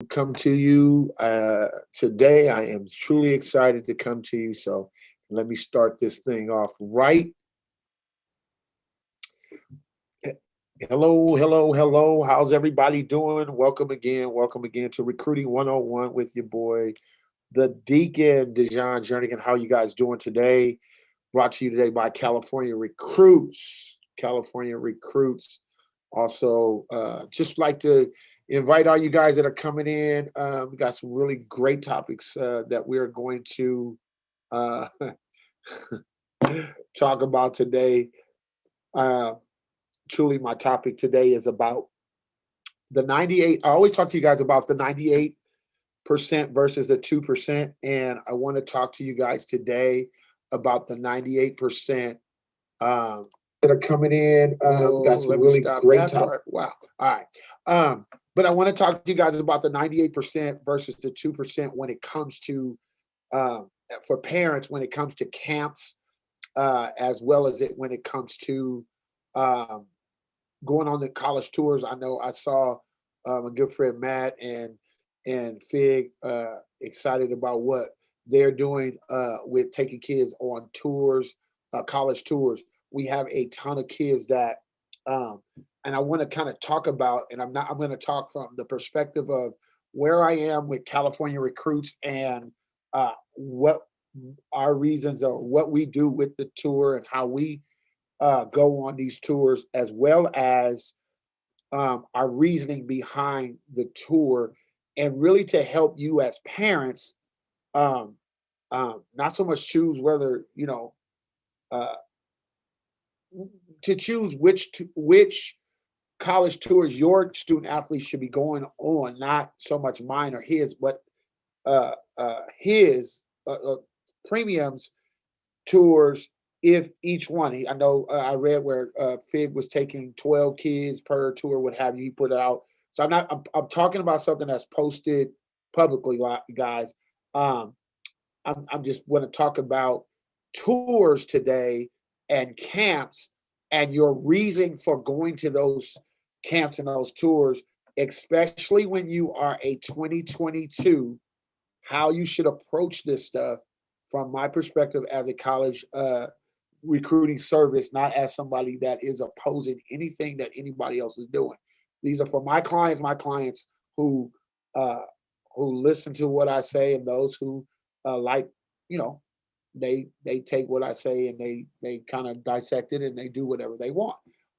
come to you today. I am truly excited to come to you. So let me start this thing off right. Hello, hello, hello. How's everybody doing? Welcome again. Welcome again to Recruiting 101 with your boy, the Deacon Dejan Jernigan. How you guys doing today? Brought to you today by California Recruits. California Recruits. Also, just like to invite all you guys that are coming in. We got some really great topics that we're going to uh, talk about today. Uh, Truly, my topic today is about the 98. I always talk to you guys about the 98% versus the 2%. And I want to talk to you guys today about the 98% that are coming in. We got some really great topic. Wow. All right. But I want to talk to you guys about the 98% versus the 2% when it comes to for parents when it comes to camps, as well as it when it comes to um, going on the college tours. I know I saw my good friend Matt and Fig excited about what they're doing with taking kids on tours, college tours. We have a ton of kids that, um, and I want to kind of talk about, and I'm going to talk from the perspective of where I am with California recruits and what our reasons or what we do with the tour and how we go on these tours, as well as our reasoning behind the tour, and really to help you as parents, um, not so much choose whether uh, to choose which college tours your student athletes should be going on, not so much mine or his, but his premiums tours. If each one, I know I read where Fig was taking 12 kids per tour, what have you. He put it out. So I'm talking about something that's posted publicly, guys. Um, I'm just want to talk about tours today and camps and your reason for going to those camps and those tours, especially when you are a 2022, how you should approach this stuff from my perspective as a college recruiting service, not as somebody that is opposing anything that anybody else is doing. These are for my clients who uh, who listen to what I say, and those who like, you know, they take what I say and they kind of dissect it and they do whatever they want.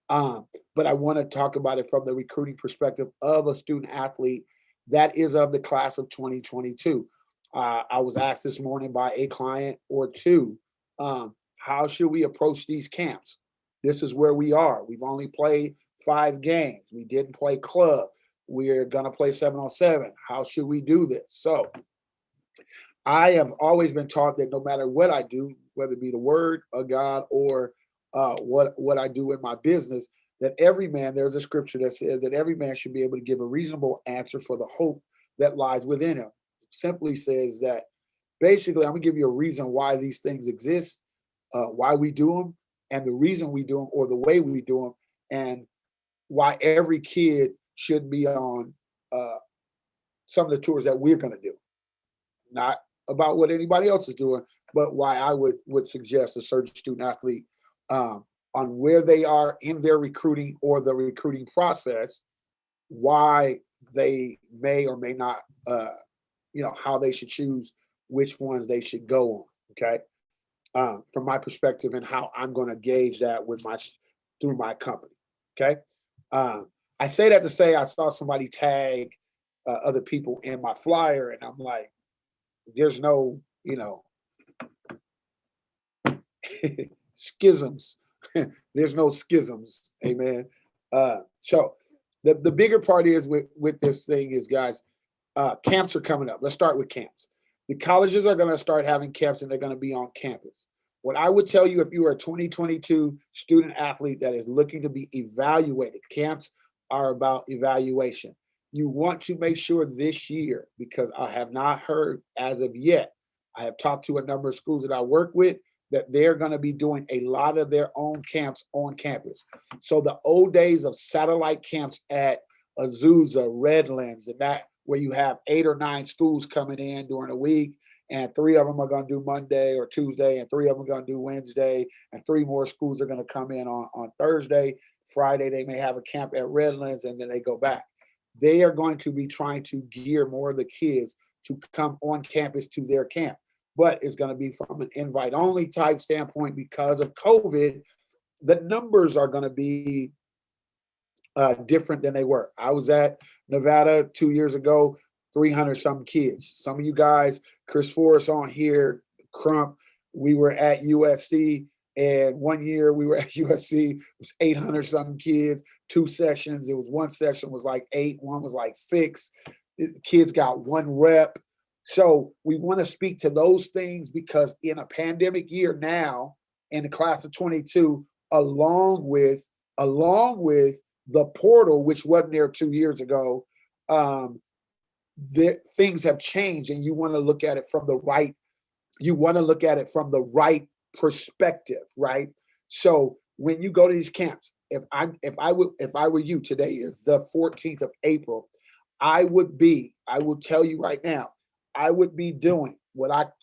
But I want to talk about it from the recruiting perspective of a student athlete that is of the class of 2022. I was asked this morning by a client or two, how should we approach these camps? This is where we are. We've only played 5 games. We didn't play club. We're going to play 7-on-7. How should we do this? So I have always been taught that no matter what I do, whether it be the word of God or what I do in my business, that every man, there's a scripture that says that every man should be able to give a reasonable answer for the hope that lies within him. Simply says that basically, I'm gonna give you a reason why these things exist, why we do them, and the reason we do them, or the way we do them, and why every kid should be on uh, some of the tours that we're gonna do. Not about what anybody else is doing, but why I would suggest a certain student athlete on where they are in their recruiting or the recruiting process, why they may or may not, how they should choose which ones they should go on. Okay, from my perspective and how I'm going to gauge that with my through my company. Okay, I say that to say I saw somebody tag other people in my flyer, and I'm like, there's no, schisms. There's no schisms. Amen. So the bigger part is with this thing is, guys, camps are coming up. Let's start with camps. The colleges are going to start having camps and they're going to be on campus. What I would tell you, if you are a 2022 student athlete that is looking to be evaluated, camps are about evaluation. You want to make sure this year, because I have not heard as of yet, I have talked to a number of schools that I work with, that they're going to be doing a lot of their own camps on campus. So the old days of satellite camps at Azusa, Redlands, and that where you have 8 or 9 schools coming in during a week, and 3 of them are going to do Monday or Tuesday, and 3 of them are going to do Wednesday, and 3 more schools are going to come in on Thursday. Friday, they may have a camp at Redlands, and then they go back. They are going to be trying to gear more of the kids to come on campus to their camp, but it's going to be from an invite only type standpoint because of COVID. The numbers are going to be different than they were. I was at Nevada 2 years ago, 300 some kids. Some of you guys, Chris Forrest on here, Crump, we were at USC, and 1 year we were at USC, it was 800 some kids, 2 sessions. It was one session was like 8, one was like 6. Kids got 1 rep. So we want to speak to those things because in a pandemic year now, in the class of 22, along with the portal, which wasn't there 2 years ago, things have changed, and you want to look at it from the right. You want to look at it from the right perspective, right? So when you go to these camps, if I were you, today is the 14th of April, I will tell you right now, I would be doing what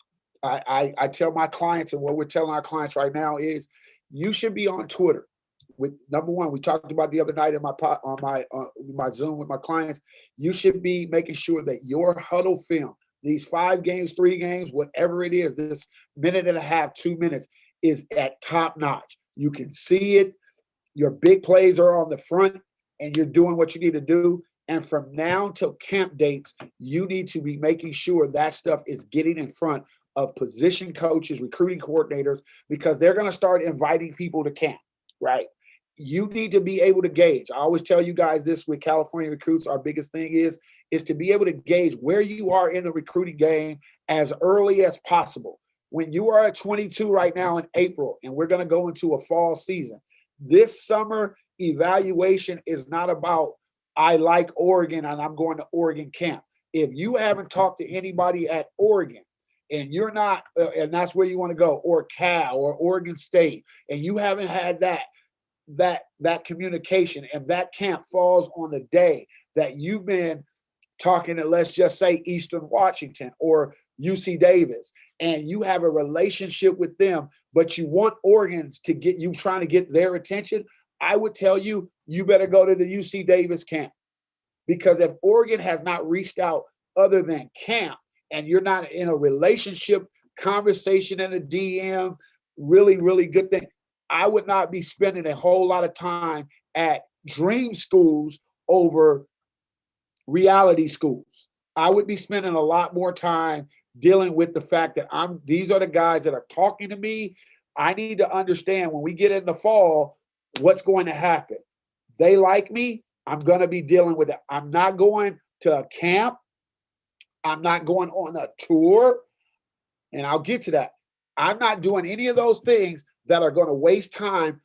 I tell my clients, and what we're telling our clients right now is you should be on Twitter with, number one, we talked about the other night in my Zoom with my clients. You should be making sure that your huddle film, these 5 games, 3 games, whatever it is, this minute and a half, 2 minutes, is at top notch. You can see it. Your big plays are on the front, and you're doing what you need to do. And from now till camp dates, you need to be making sure that stuff is getting in front of position coaches, recruiting coordinators, because they're going to start inviting people to camp, right? You need to be able to gauge. I always tell you guys this with California recruits, our biggest thing is to be able to gauge where you are in the recruiting game as early as possible. When you are at 22 right now in April, and we're going to go into a fall season, this summer evaluation is not about, I like Oregon and I'm going to Oregon camp. If you haven't talked to anybody at Oregon, and you're not, and that's where you want to go, or Cal or Oregon State, and you haven't had that communication, and that camp falls on the day that you've been talking to, let's just say, Eastern Washington or UC Davis, and you have a relationship with them, but you want Oregon to get you, trying to get their attention, I would tell you, you better go to the UC Davis camp. Because if Oregon has not reached out other than camp, and you're not in a relationship conversation in a DM, really, really good thing, I would not be spending a whole lot of time at dream schools over reality schools. I would be spending a lot more time dealing with the fact that these are the guys that are talking to me. I need to understand when we get in the fall, what's going to happen. They like me, I'm going to be dealing with it. I'm not going to a camp. I'm not going on a tour. And I'll get to that. I'm not doing any of those things that are going to waste time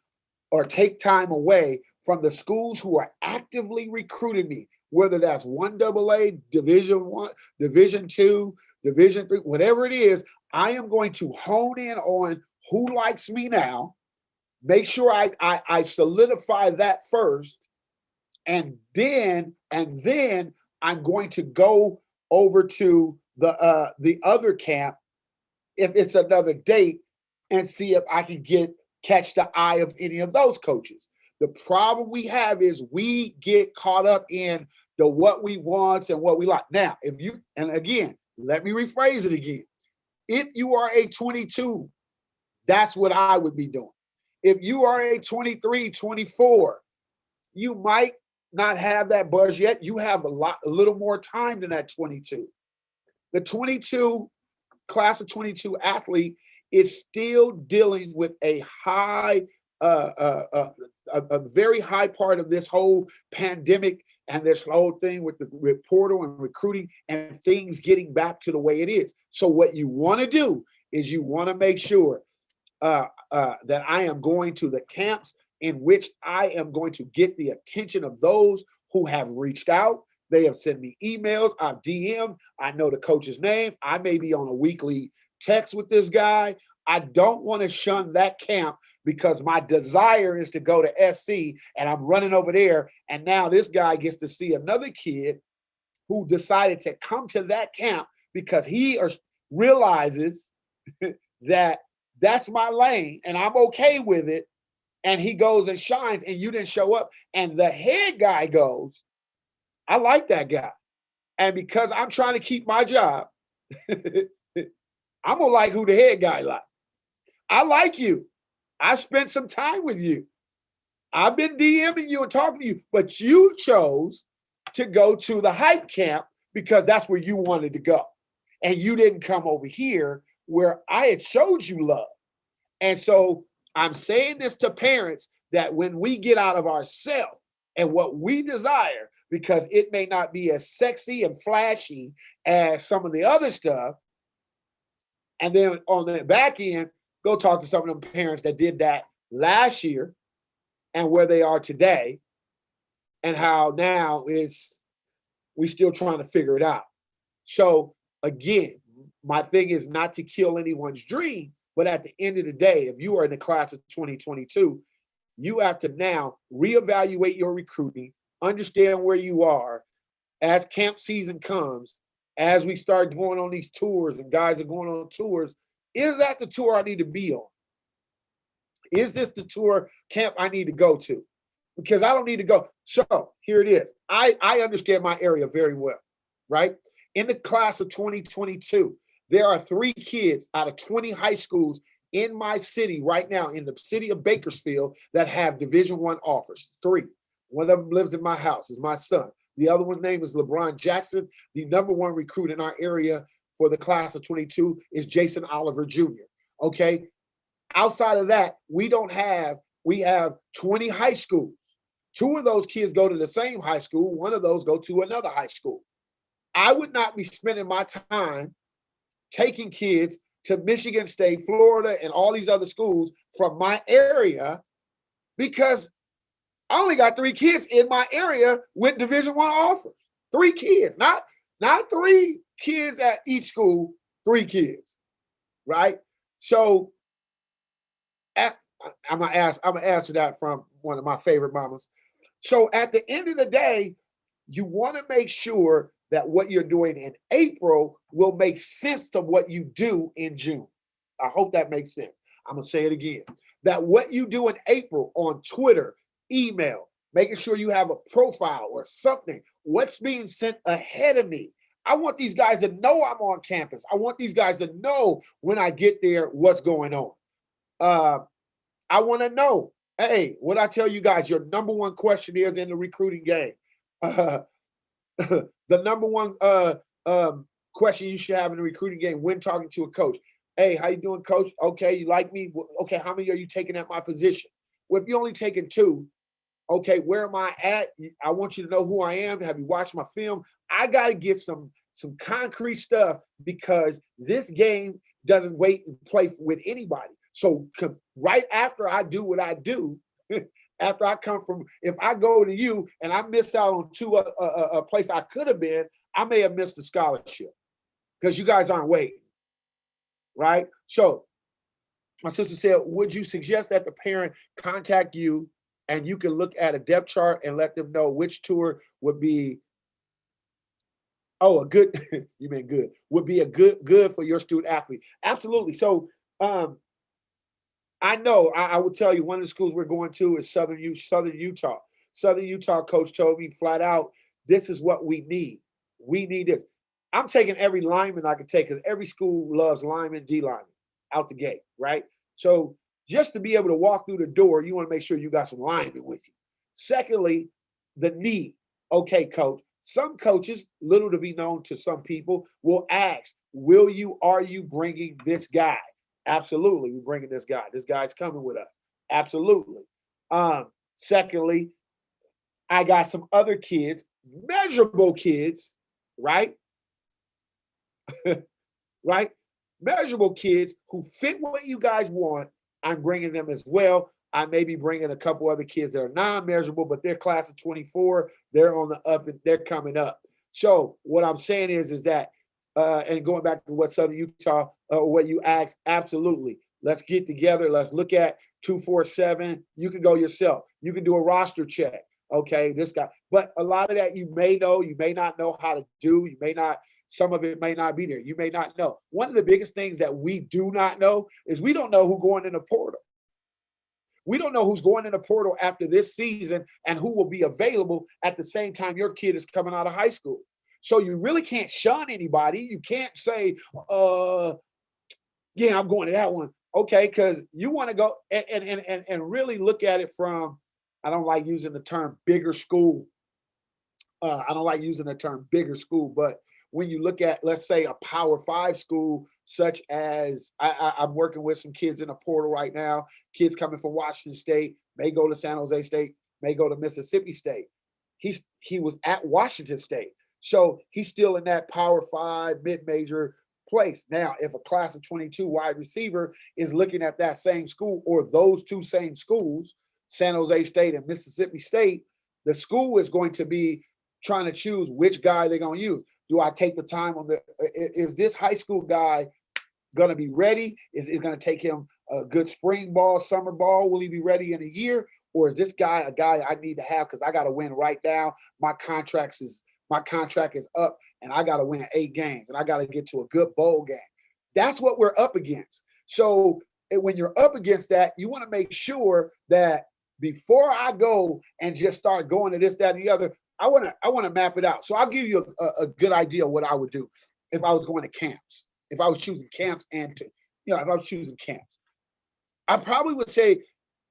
or take time away from the schools who are actively recruiting me, whether that's 1AA, Division 1, Division 2, Division 3, whatever it is. I am going to hone in on who likes me now, make sure I solidify that first, and then I'm going to go over to the other camp if it's another date, and see if I can catch the eye of any of those coaches. The problem we have is we get caught up in the what we want and what we like. Now, and again, let me rephrase it again. If you are a 22, that's what I would be doing. If you are a 23, 24, you might not have that buzz yet. You have a little more time than that 22. The 22 class of 22 athlete is still dealing with a very high part of this whole pandemic and this whole thing with the portal and recruiting and things getting back to the way it is. So what you want to do is you want to make sure that I am going to the camps in which I am going to get the attention of those who have reached out. They have sent me emails. I've DM'd. I know the coach's name. I may be on a weekly text with this guy. I don't want to shun that camp because my desire is to go to SC, and I'm running over there. And now this guy gets to see another kid who decided to come to that camp because he or realizes that that's my lane and I'm okay with it, and he goes and shines and you didn't show up, and the head guy goes, I like that guy. And because I'm trying to keep my job, I'm gonna like who the head guy like. I like you. I spent some time with you. I've been DMing you and talking to you, but you chose to go to the hype camp because that's where you wanted to go. And you didn't come over here where I had showed you love. And so I'm saying this to parents that when we get out of ourselves and what we desire, because it may not be as sexy and flashy as some of the other stuff, and then on the back end, go talk to some of them parents that did that last year and where they are today, and how now is we still trying to figure it out. So again, my thing is not to kill anyone's dream, but at the end of the day, if you are in the class of 2022, you have to now reevaluate your recruiting, understand where you are as camp season comes, as we start going on these tours and guys are going on tours. Is that the tour I need to be on? Is this the tour camp I need to go to? Because I don't need to go. So here it is. I understand my area very well, right? In the class of 2022, there are 3 kids out of 20 high schools in my city right now, in the city of Bakersfield, that have Division I offers. 3. One of them lives in my house, is my son. The other one's name is LeBron Jackson. The number 1 recruit in our area for the class of 22 is Jason Oliver Jr. Okay. Outside of that, we have 20 high schools. 2 of those kids go to the same high school. 1 of those go to another high school. I would not be spending my time taking kids to Michigan State, Florida, and all these other schools from my area, because I only got 3 kids in my area with Division I offers. 3 kids, not 3 kids at each school, 3 kids, right? So I'm gonna answer that from one of my favorite mamas. So at the end of the day, you want to make sure that what you're doing in April will make sense to what you do in June. I hope that makes sense. I'm gonna say it again. That what you do in April on Twitter, email, making sure you have a profile or something, what's being sent ahead of me. I want these guys to know I'm on campus. I want these guys to know when I get there what's going on. I want to know, hey, what I tell you guys, your number 1 question is in the recruiting game. The number 1 question you should have in the recruiting game when talking to a coach. Hey, how you doing, coach? Okay, you like me? Okay, how many are you taking at my position? Well, if you're only taking 2, okay, where am I at? I want you to know who I am. Have you watched my film? I got to get some concrete stuff, because this game doesn't wait and play with anybody. So right after I do what I do, after I come from, if I go to you and I miss out on a place I could have been, I may have missed the scholarship because you guys aren't waiting, right? So my sister said, would you suggest that the parent contact you and you can look at a depth chart and let them know which tour would be, a good, you mean good, would be a good for your student athlete? Absolutely. So I know I would tell you one of the schools we're going to is Southern Utah. Southern Utah coach told me flat out, this is what we need. We need this. I'm taking every lineman I can take, because every school loves lineman, D lineman out the gate, right? So just to be able to walk through the door, you want to make sure you got some linemen with you. Secondly, the need. Okay, coach. Some coaches, little to be known to some people, will ask, are you bringing this guy? Absolutely, we're bringing this guy. This guy's coming with us. Absolutely. Secondly, I got some other kids, measurable kids, right? Right? Measurable kids who fit what you guys want. I'm bringing them as well. I may be bringing a couple other kids that are non-measurable, but they're class of 24. They're on the up and they're coming up. So what I'm saying is that, and going back to what Southern Utah, what you asked, absolutely. Let's get together. Let's look at 247. You can go yourself. You can do a roster check. Okay, this guy. But a lot of that you may know, you may not know how to do. You may not. Some of it may not be there. You may not know. One of the biggest things that we do not know is we don't know who going in the portal. We don't know who's going in the portal after this season and who will be available at the same time your kid is coming out of high school. So you really can't shun anybody. You can't say, yeah, I'm going to that one. Okay, because you want to go and really look at it from, I don't like using the term bigger school. I don't like using the term bigger school, but when you look at, let's say, a Power Five school, such as I'm working with some kids in the portal right now, kids coming from Washington State, may go to San Jose State, may go to Mississippi State. He was at Washington State, so he's still in that Power Five mid-major place. Now, if a class of 22 wide receiver is looking at that same school or those two same schools, San Jose State and Mississippi State, the school is going to be trying to choose which guy they're going to use. Do I take the time on is this high school guy going to be ready? Is it going to take him a good spring ball, summer ball? Will he be ready in a year? Or is this guy a guy I need to have because I got to win right now? My contract is up and I got to win 8 games and I got to get to a good bowl game. That's what we're up against. So when you're up against that, you want to make sure that before I go and just start going to this, that, and the other, I want to map it out. So I'll give you a good idea of what I would do if I was going to camps. If I was choosing camps if I was choosing camps, I probably would say,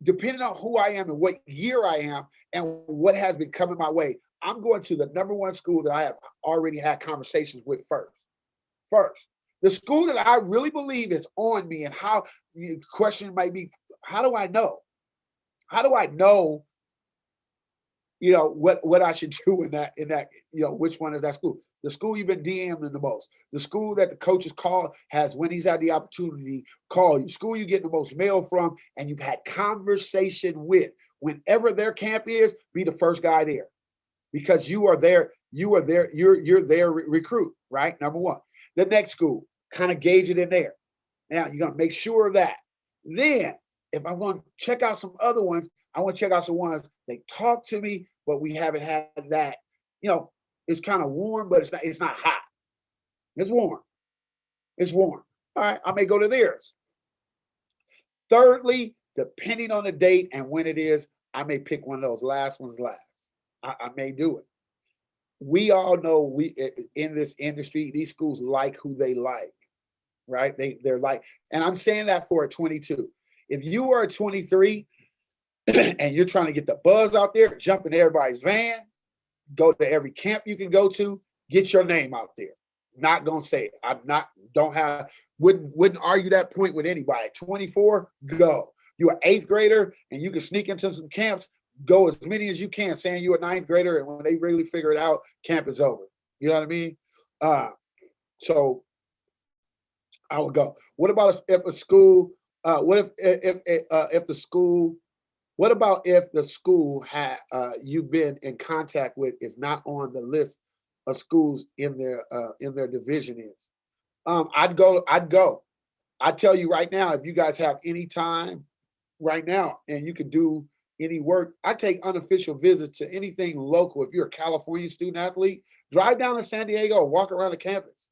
depending on who I am and what year I am and what has been coming my way, I'm going to the number one school that I have already had conversations with first. First, the school that I really believe is on me, and how the question might be, how do I know? How do I know what I should do in that, which one is that school? The school you've been DMing the most, the school that the coaches has when he's had the opportunity, call you, school you get the most mail from, and you've had conversation with. Whenever their camp is, be the first guy there. Because you're their recruit, right? Number one. The next school, kind of gauge it in there. Now you're gonna make sure of that. Then, if I'm going to check out some other ones, I want to check out some ones they talk to me, but we haven't had that. It's kind of warm, but it's not hot. It's warm. It's warm. All right, I may go to theirs. Thirdly, depending on the date and when it is, I may pick one of those last ones last. I may do it. We all know we in this industry, these schools like who they like, right? They're like, and I'm saying that for a 22. If you are a 23 and you're trying to get the buzz out there, jump in everybody's van, go to every camp you can go to, get your name out there. Not gonna say it. Wouldn't argue that point with anybody. 24, go. You're an 8th grader and you can sneak into some camps, go as many as you can, saying you're a 9th grader, and when they really figure it out, camp is over. You know what I mean? So I would go. What about if a school? What if the school? What about if the school you've been in contact with is not on the list of schools in their division is? I'd go. I tell you right now, if you guys have any time right now and you can do any work, I take unofficial visits to anything local. If you're a California student athlete, drive down to San Diego, walk around the campus.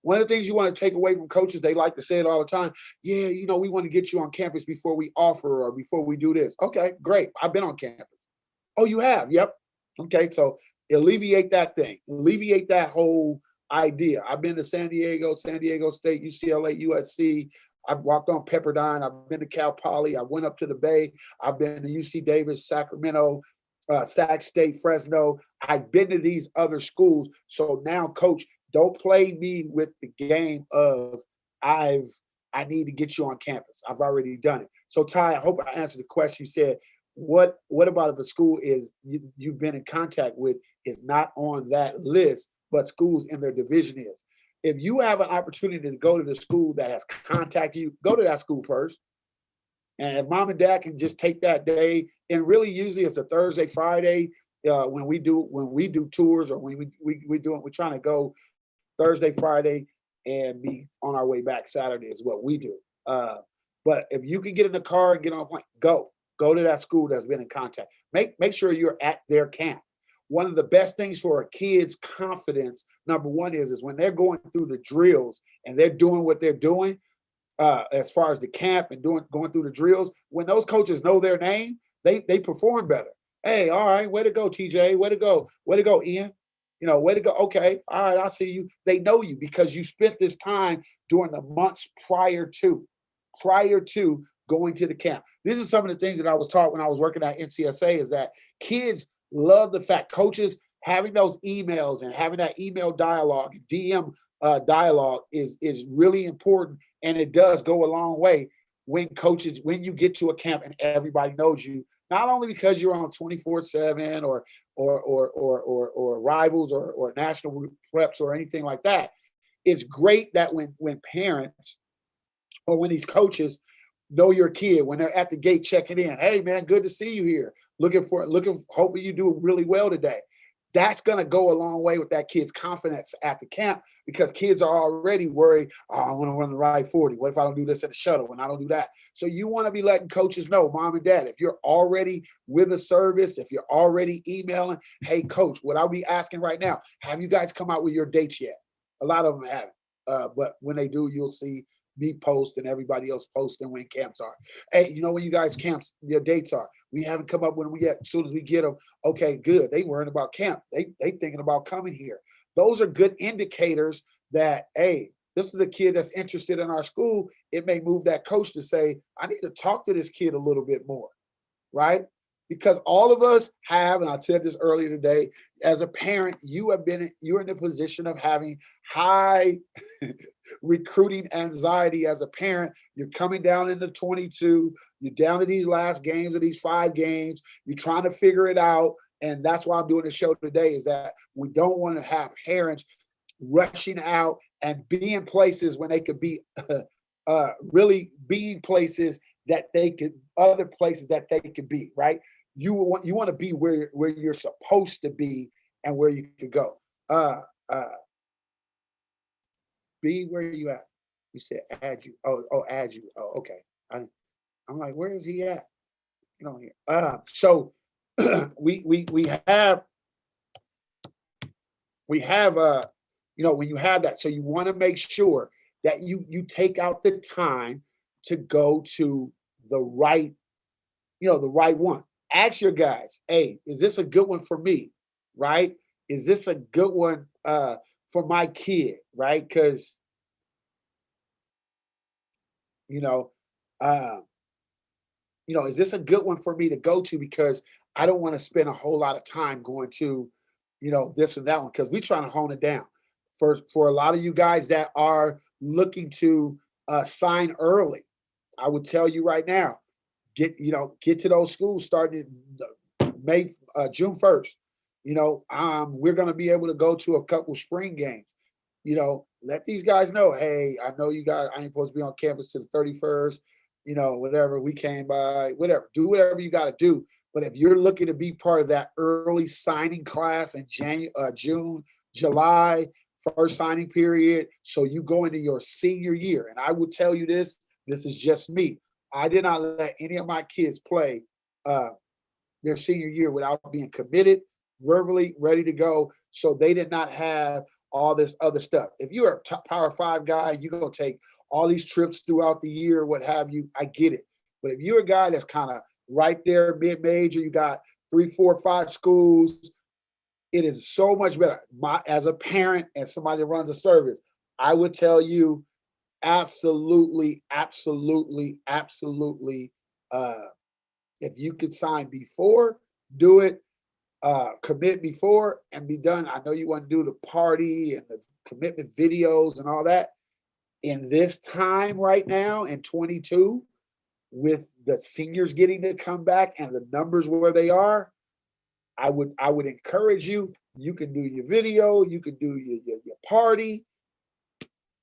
One of the things you want to take away from coaches, they like to say it all the time. Yeah, we want to get you on campus before we offer or before we do this. Okay, great. I've been on campus. Oh, you have? Yep. Okay, so alleviate that thing. Alleviate that whole idea. I've been to San Diego State, UCLA, USC. I've walked on Pepperdine. I've been to Cal Poly. I went up to the Bay. I've been to UC Davis, Sacramento, Sac State, Fresno. I've been to these other schools. So now, coach, don't play me with the game of I need to get you on campus. I've already done it. So Ty, I hope I answered the question. You said, what about if a school you've been in contact with is not on that list, but schools in their division is? If you have an opportunity to go to the school that has contacted you, go to that school first. And if mom and dad can just take that day, and really usually it's a Thursday, Friday, when we do tours, or when we're trying to go Thursday, Friday, and be on our way back Saturday is what we do. But if you can get in the car and get on a plane, go. Go to that school that's been in contact. Make sure you're at their camp. One of the best things for a kid's confidence, number one, is when they're going through the drills and they're doing what they're doing, as far as the camp and going through the drills. When those coaches know their name, they perform better. Hey, all right, way to go, TJ. Way to go, Ian. Way to go. Okay, all right, I see you. They know you because you spent this time during the months prior to going to the camp. These are some of the things that I was taught when I was working at NCSA is that kids love the fact coaches having those emails and having that email dialogue, DM dialogue is really important, and it does go a long way when you get to a camp and everybody knows you, not only because you're on 24/7 or rivals or national reps or anything like that. It's great that when parents or when these coaches know your kid when they're at the gate checking in. Hey man, good to see you here. Hoping you do really well today. That's gonna go a long way with that kid's confidence at the camp because kids are already worried. Oh, I want to run the right 40. What if I don't do this at the shuttle and I don't do that? So you want to be letting coaches know, mom and dad, if you're already with a service, if you're already emailing, hey coach, what I'll be asking right now, have you guys come out with your dates yet? A lot of them haven't. But when they do, you'll see me post and everybody else posting when camps are. Hey, when you guys camps, your dates are. We haven't come up with them yet. As soon as we get them, okay, good. They worrying about camp. They thinking about coming here. Those are good indicators that, hey, this is a kid that's interested in our school. It may move that coach to say, I need to talk to this kid a little bit more, right? Because all of us have, and I said this earlier today, as a parent, you're in the position of having high recruiting anxiety as a parent. You're coming down into 22, you're down to these last games of these 5 games, you're trying to figure it out. And that's why I'm doing the show today, is that we don't want to have parents rushing out and being places when they could be really being places that other places that they could be, right? You want to be where you're supposed to be and where you could go. Be where you at. You said add you. Oh, add you. Oh, okay. I'm like, where is he at? Here. So we have when you have that, so you want to make sure that you take out the time to go to the right, the right one. Ask your guys, hey, is this a good one for me? Right? Is this a good one for my kid? Right? Because you know, uh, is this a good one for me to go to? Because I don't want to spend a whole lot of time going to, this and that one, because we're trying to hone it down. For a lot of you guys that are looking to sign early, I would tell you right now, get to those schools starting June 1st. We're going to be able to go to a couple spring games. Let these guys know, hey, I know you guys, I ain't supposed to be on campus till the 31st, whatever, we came by, whatever, do whatever you got to do. But if you're looking to be part of that early signing class in June, July, first signing period, so you go into your senior year. And I will tell you this is just me. I did not let any of my kids play their senior year without being committed, verbally ready to go. So they did not have all this other stuff. If you're a Power 5 guy, you're going to take all these trips throughout the year, what have you. I get it. But if you're a guy that's kind of right there, mid-major, you got 3, 4, 5 schools, it is so much better. As a parent and somebody that runs a service, I would tell you absolutely, absolutely, absolutely. If you could sign before, do it. Commit before and be done. I know you want to do the party and the commitment videos and all that. In this time right now in 22, with the seniors getting to come back and the numbers where they are, I would encourage you. You can do your video, you can do your party.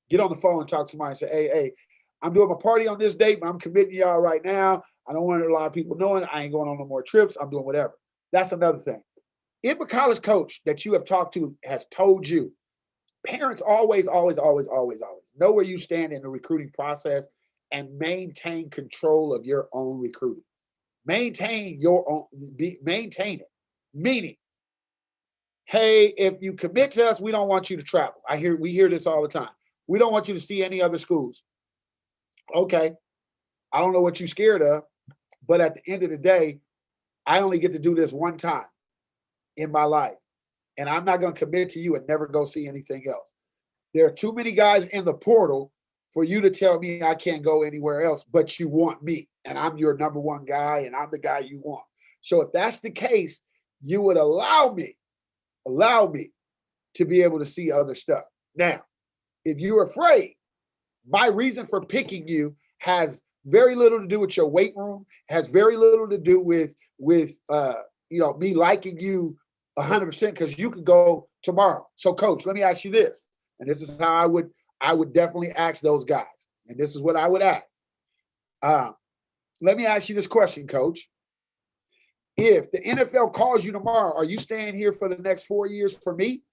Get on the phone and talk to somebody and say, hey, I'm doing my party on this date, but I'm committing y'all right now. I don't want a lot of people knowing. I ain't going on no more trips. I'm doing whatever. That's another thing. If a college coach that you have talked to has told you, parents always, always, always, always, always know where you stand in the recruiting process and maintain control of your own recruiting. Maintain your own, maintain it. Meaning, hey, if you commit to us, we don't want you to travel. We hear this all the time. We don't want you to see any other schools. Okay, I don't know what you're scared of, but at the end of the day, I only get to do this one time in my life, and I'm not going to commit to you and never go see anything else. There are too many guys in the portal for you to tell me I can't go anywhere else, but you want me, and I'm your number one guy, and I'm the guy you want. So if that's the case, you would allow me to be able to see other stuff. Now, if you're afraid, my reason for picking you has very little to do with your weight room, has very little to do with me liking you 100% because you could go tomorrow. So, coach, let me ask you this, and this is how I would definitely ask those guys, and this is what I would ask. Uh, Let me ask you this question, coach. If the NFL calls you tomorrow, are you staying here for the next 4 years for me?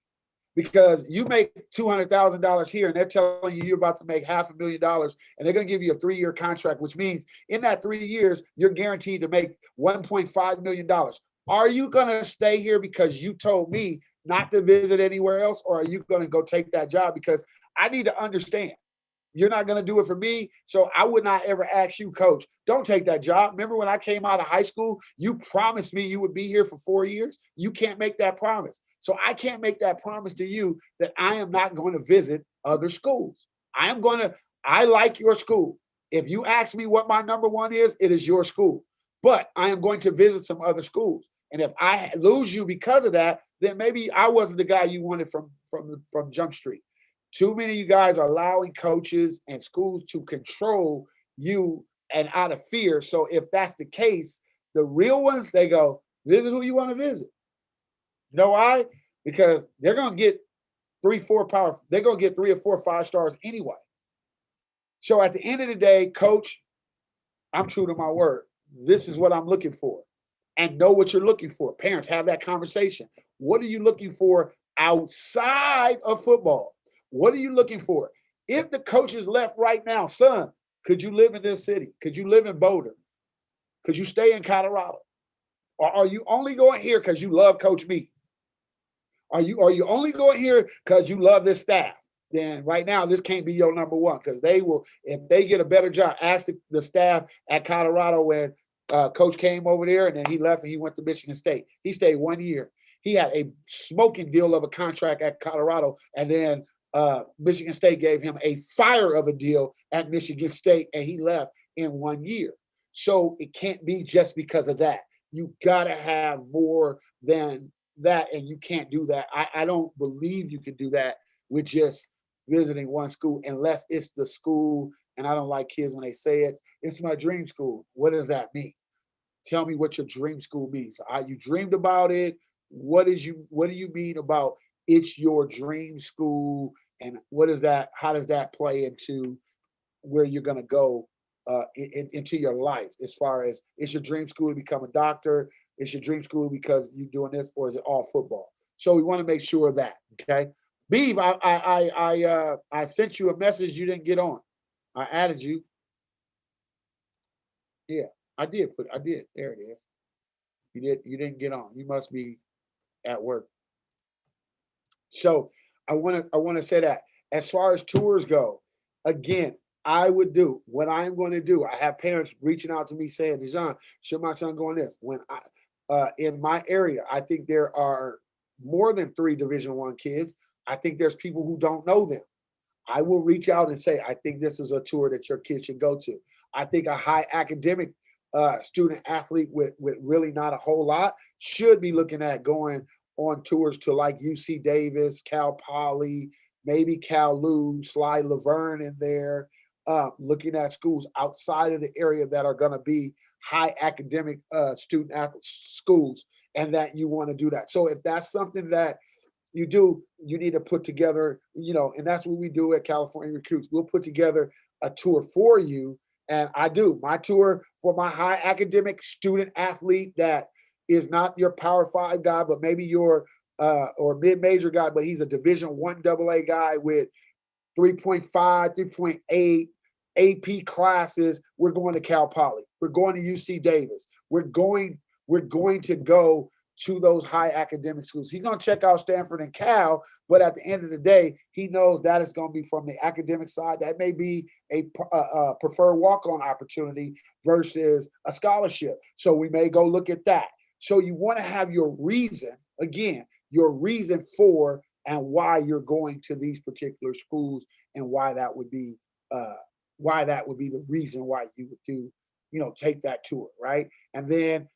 Because you make $200,000 here and they're telling you you're about to make $500,000 and they're going to give you a 3-year contract, which means in that 3 years, you're guaranteed to make $1.5 million. Are you going to stay here because you told me not to visit anywhere else? Or are you going to go take that job? Because I need to understand. You're not going to do it for me. So I would not ever ask you, coach, don't take that job. Remember when I came out of high school, you promised me you would be here for 4 years. You can't make that promise. So I can't make that promise to you that I am not going to visit other schools. I like your school. If you ask me what my number one is, it is your school. But I am going to visit some other schools. And if I lose you because of that, then maybe I wasn't the guy you wanted from Jump Street. Too many of you guys are allowing coaches and schools to control you and out of fear. So if that's the case, the real ones, they go, visit who you want to visit. You know why? Because they're going to get they're going to get 3 or 4 5 stars anyway. So at the end of the day, coach, I'm true to my word. This is what I'm looking for. And know what you're looking for. Parents, have that conversation. What are you looking for outside of football? What are you looking for? If the coach is left right now, son, could you live in this city? Could you live in Boulder? Could you stay in Colorado? Or are you only going here because you love Coach Me? Are you only going here because you love this staff? Then right now, this can't be your number one because they will, if they get a better job, ask the staff at Colorado when Coach came over there and then he left and he went to Michigan State. He stayed 1 year. He had a smoking deal of a contract at Colorado, and then Michigan State gave him a fire of a deal at Michigan State, and he left in 1 year. So it can't be just because of that. You got to have more than that, and you can't do that. I don't believe you can do that with just visiting one school unless it's the school, and I don't like kids when they say it, it's my dream school. What does that mean? Tell me what your dream school means. You dreamed about it. What do you mean about it's your dream school? And what is that? How does that play into where you're going to go into your life? As far as it's your dream school to become a doctor, it's your dream school because you're doing this, or is it all football? So we want to make sure of that. Okay, Beav, I sent you a message you didn't get on. I added you. Yeah, I did. I did. There it is. You didn't get on. You must be at work. So I want to say that as far as tours go, again, I would do what I'm going to do. I have parents reaching out to me saying, "Dejan, should my son go on this?" When I in my area, I think there are more than 3 Division I kids. I think there's people who don't know them. I will reach out and say, I think this is a tour that your kid should go to. I think a high academic student athlete with really not a whole lot should be looking at going on tours to like UC Davis, Cal Poly, maybe Cal Lu, Sly Laverne in there, looking at schools outside of the area that are going to be high academic schools, and that you want to do that. So if that's something that you do, you need to put together, and that's what we do at California Recruits. We'll put together a tour for you. And I do my tour for my high academic student athlete that is not your Power 5 guy, but maybe your or mid-major guy, but he's a Division I AA guy with 3.5, 3.8, AP classes, we're going to Cal Poly. We're going to UC Davis. We're going to go to those high academic schools. He's going to check out Stanford and Cal, but at the end of the day, he knows that is going to be from the academic side. That may be a preferred walk-on opportunity versus a scholarship. So we may go look at that. So you want to have your reason, again, your reason for and why you're going to these particular schools, and why that would be the reason why you would take that tour, right? And then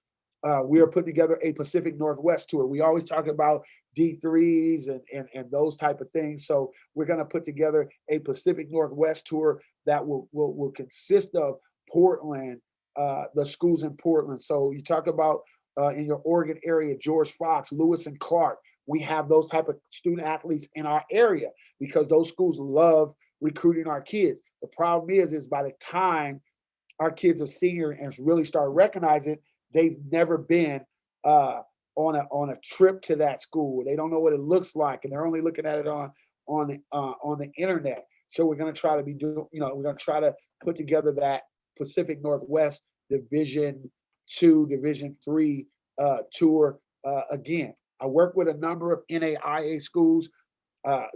we are putting together a Pacific Northwest tour. We always talk about D3s and those type of things. So we're going to put together a Pacific Northwest tour that will consist of Portland, the schools in Portland. So you talk about in your Oregon area, George Fox, Lewis and Clark. We have those type of student athletes in our area because those schools love recruiting our kids. The problem is by the time our kids are senior and really start recognizing they've never been on a trip to that school. They don't know what it looks like, and they're only looking at it on the internet. So we're going to try to we're going to try to put together that Pacific Northwest Division 2, Division 3 tour again. I work with a number of NAIA schools.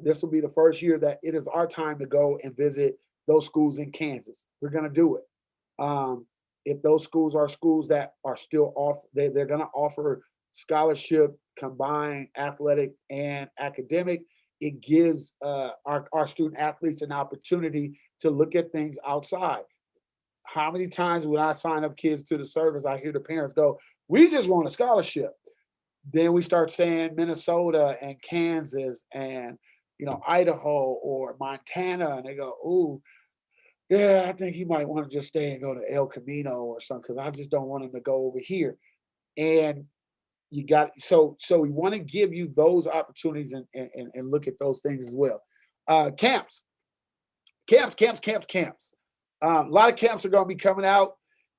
This will be the first year that it is our time to go and visit those schools in Kansas. We're going to do it. If those schools are schools that are still they're going to offer scholarship, combined athletic and academic. It gives our student athletes an opportunity to look at things outside. How many times when I sign up kids to the service, I hear the parents go, "We just want a scholarship." Then we start saying Minnesota and Kansas and Idaho or Montana, and they go, "Ooh, yeah, I think he might want to just stay and go to El Camino or something because I just don't want him to go over here." And you got so we want to give you those opportunities and look at those things as well. Camps, camps. A lot of camps are going to be coming out.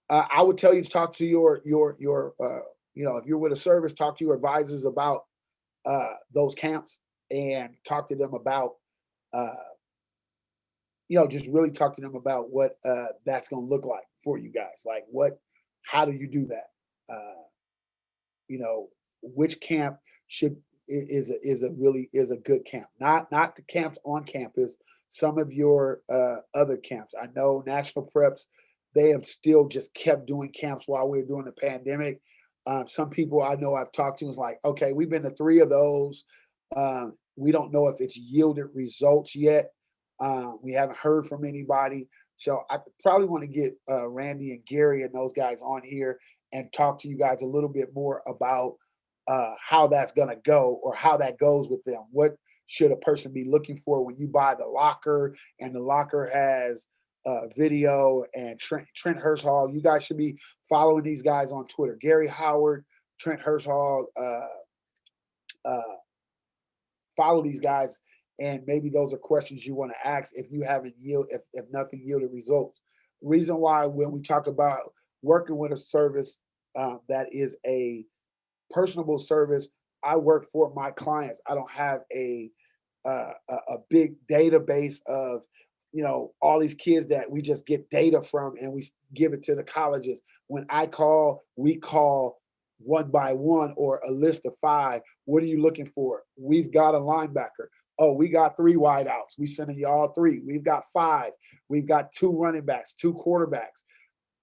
I would tell you to talk to your if you're with a service, talk to your advisors about those camps and talk to them about uh, just really talk to them about what that's going to look like for you guys. Like how do you do that? You know, which camp should is a good camp, not the camps on campus. Some of your other camps, I know national preps, they have still just kept doing camps while we are doing the pandemic. Some people I know I've talked to is like, okay, we've been to 3 of those. We don't know if it's yielded results yet. We haven't heard from anybody. So I probably want to get Randy and Gary and those guys on here and talk to you guys a little bit more about how that's going to go or how that goes with them. What should a person be looking for when you buy the locker and the locker has video and Trent Hirschhall? You guys should be following these guys on Twitter. Gary Howard, Trent Hirschhall, uh, follow these guys, and maybe those are questions you want to ask if you haven't if nothing yielded results. Reason why when we talk about working with a service that is a personable service, I work for my clients. I don't have a big database of all these kids that we just get data from and we give it to the colleges. When we call one by one or a list of 5. What are you looking for? We've got a linebacker. Oh, we got 3 wideouts. We sending you all 3. We've got 5. We've got 2 running backs, 2 quarterbacks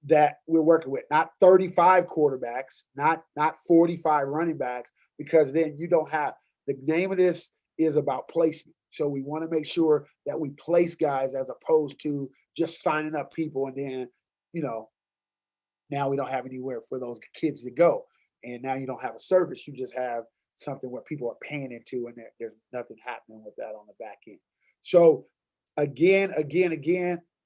that we're working with. Not 35 quarterbacks, not 45 running backs, because then you don't have the name of this is about placement. So we want to make sure that we place guys as opposed to just signing up people and then, you know, now we don't have anywhere for those kids to go. And now you don't have a service. You just have something where people are paying into and there's nothing happening with that on the back end. So again,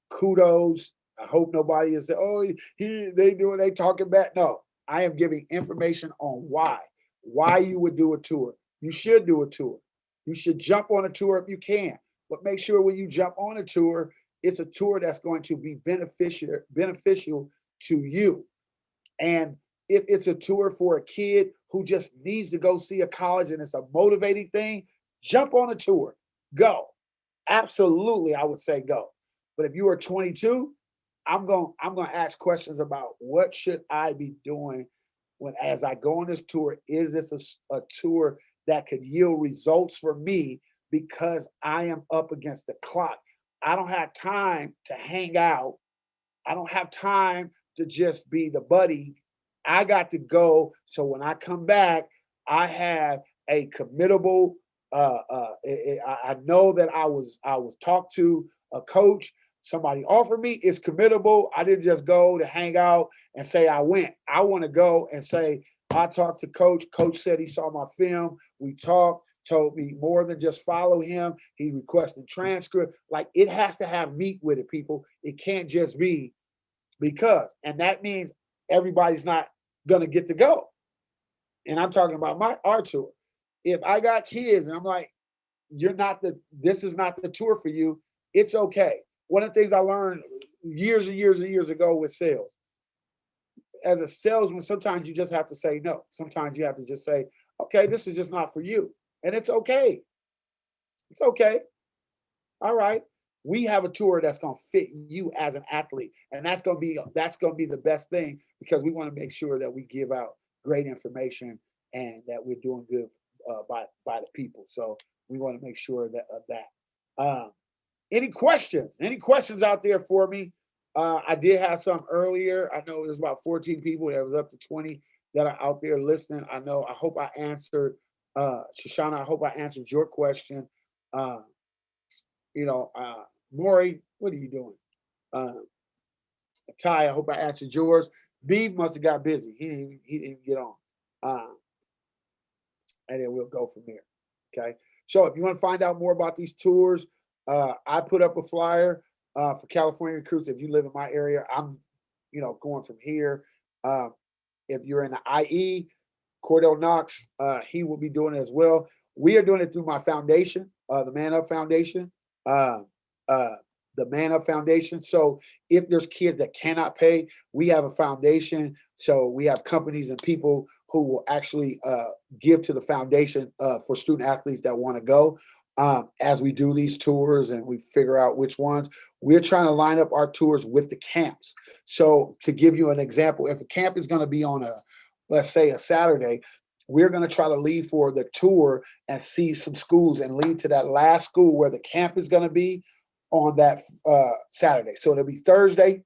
kudos. I hope nobody is saying, oh, they talking back. No, I am giving information on why you would do a tour. You should do a tour. You should jump on a tour if you can, but make sure when you jump on a tour, it's a tour that's going to be beneficial to you. And if it's a tour for a kid who just needs to go see a college and it's a motivating thing, jump on a tour. Go. Absolutely, I would say go. But if you are 22 I'm gonna ask questions about what should I be doing when as I go on this tour. Is this a tour that could yield results for me because I am up against the clock? I don't have time to hang out. I don't have time to just be the buddy. I got to go. So when I come back, I have a committable. I know that I was talked to a coach. Somebody offered me. It's committable. I didn't just go to hang out and say I went. I want to go and say I talked to coach. Coach said he saw my film. We talked. Told me more than just follow him. He requested transcript. Like it has to have meat with it, people. It can't just be because, and that means everybody's not gonna get to go. And I'm talking about my art tour. If I got kids and I'm like, you're not the, this is not the tour for you, it's okay. One of the things I learned years and years and years ago with sales, as a salesman, sometimes you just have to say no. Sometimes you have to just say, okay, this is just not for you. And it's okay. It's okay. All right. We have a tour that's going to fit you as an athlete, and that's going to be the best thing because we want to make sure that we give out great information and that we're doing good by the people. So we want to make sure that of that. Any questions? Any questions out there for me? I did have some earlier. I know there's about 14 people. There was up to 20 that are out there listening. I know. I hope I answered, Shoshana. I hope I answered your question. Uh, Maury, what are you doing? Uh, Ty, I hope I answered yours. B must have got busy. He didn't get on. Uh, and then we'll go from there. Okay. So if you want to find out more about these tours, I put up a flyer for California recruits. If you live in my area, I'm, going from here. Uh, if you're in the IE, Cordell Knox, he will be doing it as well. We are doing it through my foundation, the Man Up Foundation. Uh, uh, the Man Up Foundation. So if there's kids that cannot pay, we have a foundation. So we have companies and people who will actually give to the foundation for student athletes that want to go. As we do these tours and we figure out which ones, we're trying to line up our tours with the camps. So to give you an example, if a camp is going to be on let's say a Saturday, we're going to try to leave for the tour and see some schools and lead to that last school where the camp is going to be on that Saturday. So it'll be Thursday,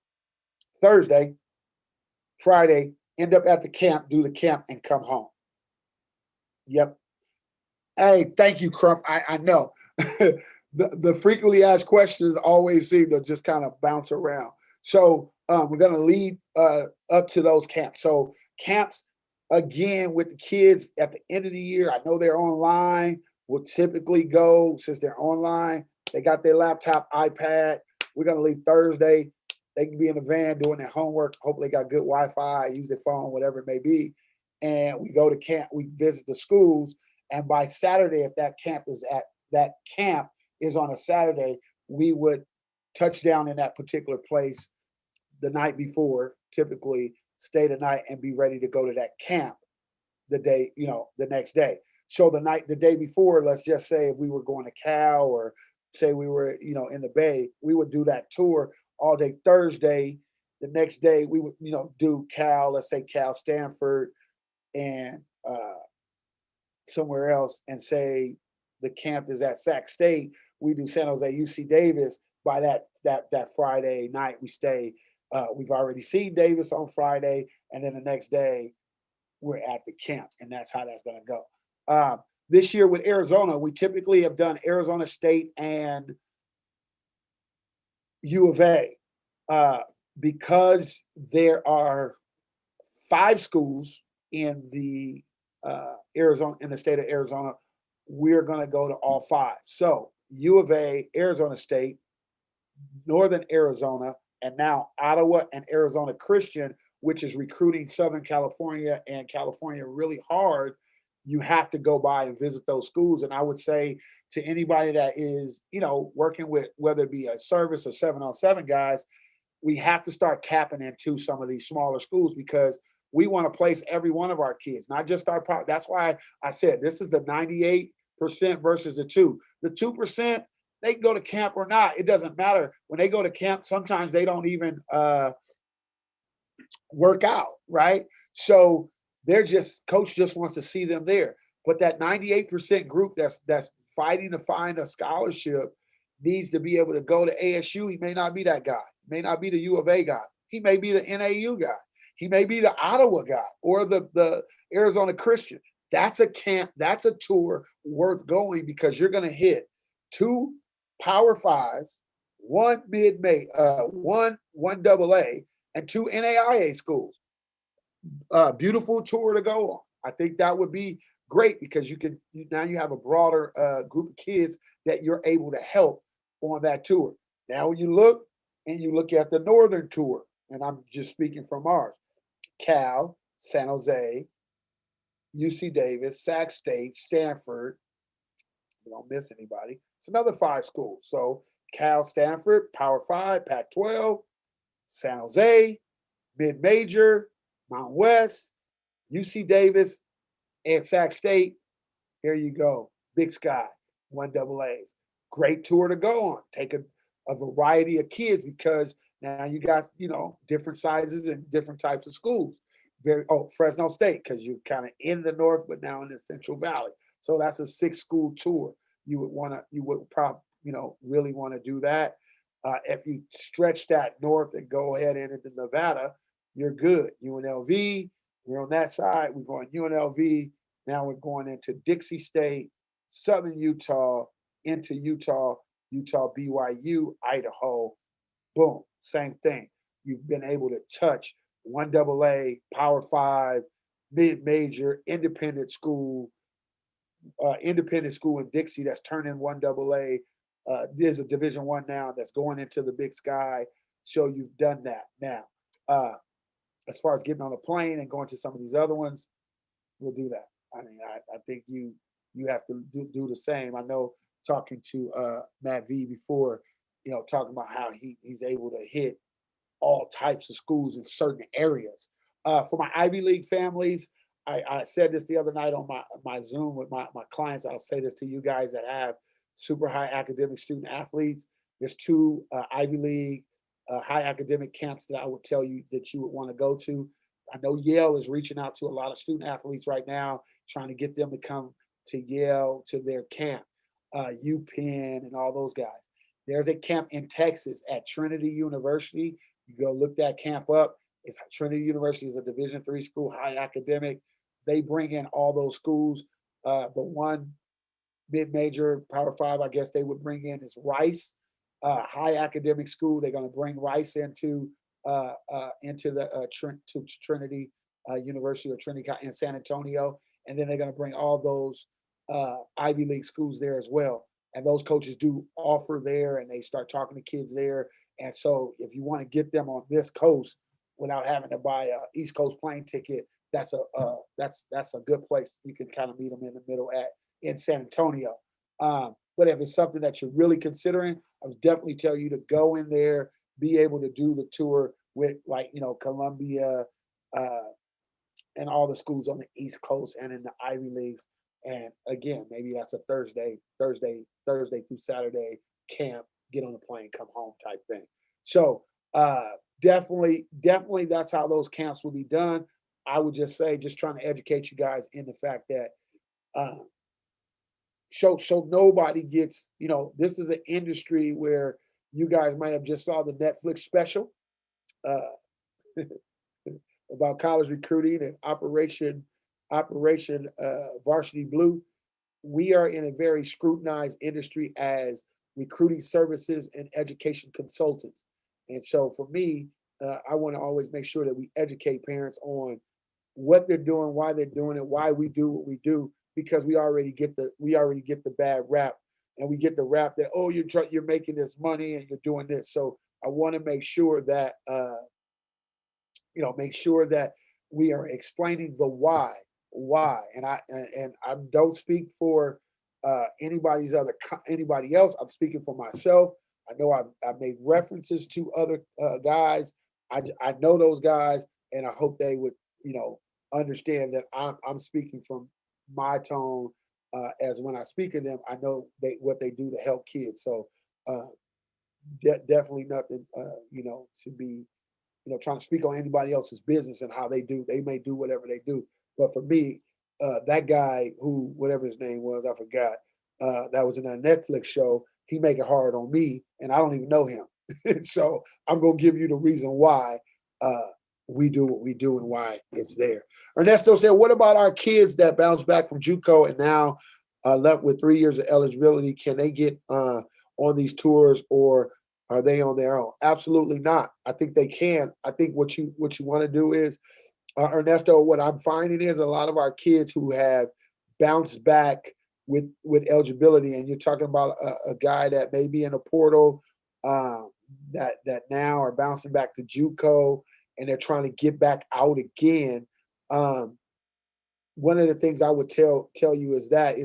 Friday, end up at the camp, do the camp, and come home. Yep. Hey, thank you, Crump. I know. The frequently asked questions always seem to just kind of bounce around. So we're going to lead up to those camps. So camps, again, with the kids at the end of the year, I know they're online. Will typically go, since they're online, they got their laptop, iPad. We're going to leave Thursday. They can be in the van doing their homework. Hopefully, they got good Wi-Fi, use their phone, whatever it may be. And we go to camp. We visit the schools. And by Saturday, if that camp is on a Saturday, we would touch down in that particular place the night before. Typically, stay the night and be ready to go to that camp the next day. So the day before, let's just say if we were going to Cal or say we were, in the Bay, we would do that tour all day Thursday. The next day we would, do Cal, let's say Cal, Stanford, and somewhere else, and say the camp is at Sac State. We do San Jose, UC Davis. By that Friday night, we stay. We've already seen Davis on Friday, and then the next day we're at the camp, and that's how that's going to go. This year with Arizona, we typically have done Arizona State and U of A uh, because there are 5 schools in the Arizona in the state of Arizona. We're going to go to all 5. So U of A, Arizona State, Northern Arizona, and now Ottawa and Arizona Christian, which is recruiting Southern California and California really hard. You have to go by and visit those schools. And I would say to anybody that is, working with whether it be a service or 7-on-7 guys, we have to start tapping into some of these smaller schools because we want to place every one of our kids, not just our That's why I said this is the 98% versus the 2. The 2%, they can go to camp or not. It doesn't matter. When they go to camp, sometimes they don't even work out, right? So they're just coach just wants to see them there. But that 98% group that's fighting to find a scholarship needs to be able to go to ASU. He may not be that guy. He may not be the U of A guy. He may be the NAU guy. He may be the Ottawa guy or the Arizona Christian. That's a camp. That's a tour worth going because you're going to hit two Power Fives, one one double A, and two NAIA schools. Beautiful tour to go on. I think that would be great because now you have a broader group of kids that you're able to help on that tour. Now when you look at the northern tour, and I'm just speaking from ours, Cal, San Jose, UC Davis, Sac State, Stanford. We don't miss anybody. It's another five schools. So Cal, Stanford, Power Five, Pac-12, San Jose, mid major, Mount West, UC Davis, and Sac State. Here you go. Big Sky, one double A's. Great tour to go on. Take a variety of kids because now you got, different sizes and different types of schools. Fresno State, because you're kind of in the north, but now in the Central Valley. So that's a 6 school tour. You would probably, really want to do that. If you stretch that north and go ahead and into Nevada, you're good. UNLV, we're on that side. We're going UNLV. Now we're going into Dixie State, Southern Utah, into Utah, BYU, Idaho. Boom, same thing. You've been able to touch one double A, Power Five, mid major, independent school in Dixie that's turning one double A. There's a Division 1 now that's going into the Big Sky. So you've done that. Now, as far as getting on a plane and going to some of these other ones, we'll do that. I mean, I think you have to do the same. I know talking to Matt V before, talking about how he's able to hit all types of schools in certain areas. For my Ivy League families, I said this the other night on my Zoom with my clients. I'll say this to you guys that have super high academic student athletes. There's two Ivy League high academic camps that I would tell you that you would want to go to. I know Yale is reaching out to a lot of student athletes right now, trying to get them to come to Yale to their camp, UPenn, and all those guys. There's a camp in Texas at Trinity University. You go look that camp up. It's Trinity University is a Division 3 school, high academic. They bring in all those schools. The one mid-major Power Five, I guess they would bring in is Rice, high academic school. They're going to bring Rice into the to Trinity University or Trinity in San Antonio, and then they're going to bring all those Ivy League schools there as well. And those coaches do offer there, and they start talking to kids there. And so, if you want to get them on this coast without having to buy a East Coast plane ticket, that's a good place. You can kind of meet them in the middle at in San Antonio. But if it's something that you're really considering, I would definitely tell you to go in there, be able to do the tour with Columbia and all the schools on the East Coast and in the Ivy Leagues. And again, maybe that's a Thursday through Saturday camp, get on the plane, come home type thing. So definitely, that's how those camps will be done. I would just say, just trying to educate you guys in the fact that uh, so nobody gets, this is an industry where you guys might have just saw the Netflix special uh, about college recruiting and Operation Varsity Blue. We are in a very scrutinized industry as recruiting services and education consultants. And so for me, I want to always make sure that we educate parents on what they're doing, why they're doing it, why we do what we do, because we already get the bad rap, and we get the rap that, oh, you're making this money and you're doing this. So I want to make sure that we are explaining the why. And I don't speak for anybody else. I'm speaking for myself. I know I've made references to other guys. I know those guys, and I hope they would understand that I'm speaking from my tone as when I speak of them, I know what they do to help kids. So uh, definitely nothing, to be, trying to speak on anybody else's business and how they do. They may do whatever they do, but for me, that guy who, whatever his name was, I forgot, that was in a Netflix show. He make it hard on me, and I don't even know him. So I'm gonna give you the reason why uh, we do what we do and why it's there. Ernesto said, "What about our kids that bounce back from JUCO and now left with 3 years of eligibility? Can they get on these tours, or are they on their own?" Absolutely not. I think they can. I think what you want to do is, Ernesto, what I'm finding is a lot of our kids who have bounced back with eligibility, and you're talking about a guy that may be in a portal, that now are bouncing back to JUCO, and they're trying to get back out again. Um, One of the things I would tell you is that